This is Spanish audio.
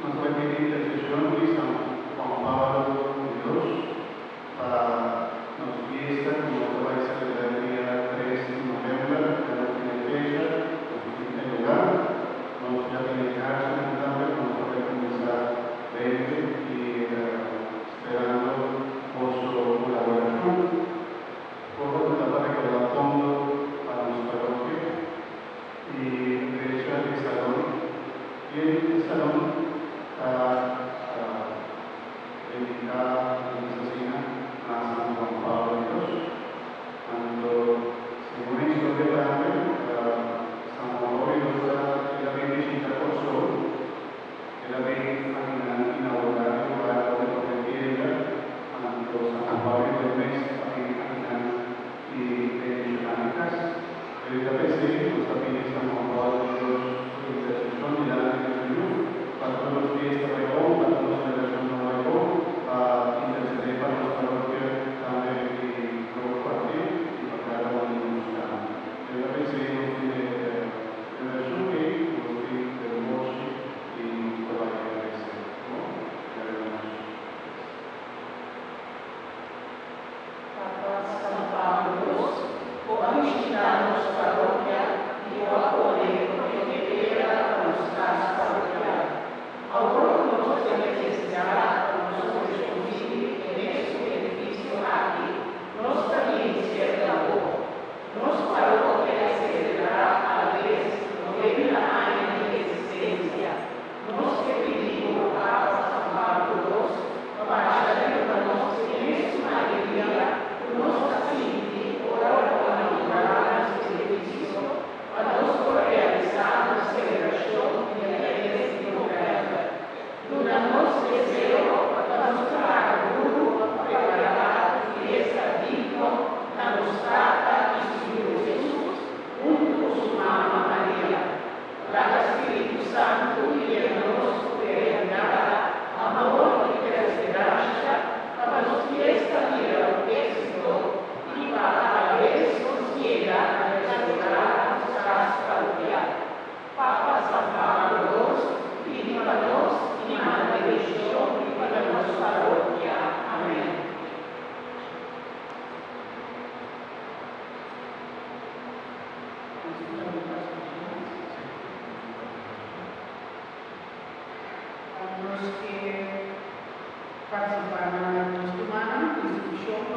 nos vai pedir intercesión de San Juan Pablo II para nos fiesta, como vai a celebrar el día 3 de noviembre, ya no tiene fecha, no tiene lugar, nos ya tiene casa en también, nos va a comenzar 20 y esperando vuestra colaboración. Por lo tanto, para que lo fondo para nuestra parroquia y de hecho el salón. Y el salón dedicada a nuestra cena a San Juan Pablo II. Cuando, según la historia también, San Juan Pablo II era bien visita por sol, era bien inaugurar el lugar donde prometía, cuando San Juan Pablo II también caminando y bendicionando casa. Pero esta vez nos también San Juan Pablo II su intercesión delante del Señor, para todos los fiestas de hoy, para todos los celebraciones de hoy, para interceder para los parroquias también y luego partir y para cada uno de nosotros. Esta vez nos tiene el resumen, nos tiene el hermoso y nos puede agradecer. Papa San Pablo, o amiscitarnos parroquia y o apoyo que era a nuestras parroquias. Ahora nos beneficiará con nosotros posible en este edificio aquí, nos también cierta voz. Nos parroquia se celebrará a la vez 90 años de existencia. Nos que pedimos a San Pablo II para ayudarnos en esta alegría, nos facilite ora con inaugurare questo edificio, a nos realizzare la celebrazione di Agnese di novembre. Donamos deseo a nostra gruppo preparare fiesta digno la nostra Signore Gesù, junto con su mamma Maria. La Spirito Santo y nos peregrinada, amor y perseverancia, para nos fiesta di éxito y para la vez nos llega a restaurar nuestras parroquias. Papa San Pablo II, pide para nos y manda bendición para nuestra parroquia. Amén. A los que participaron en nuestra institución,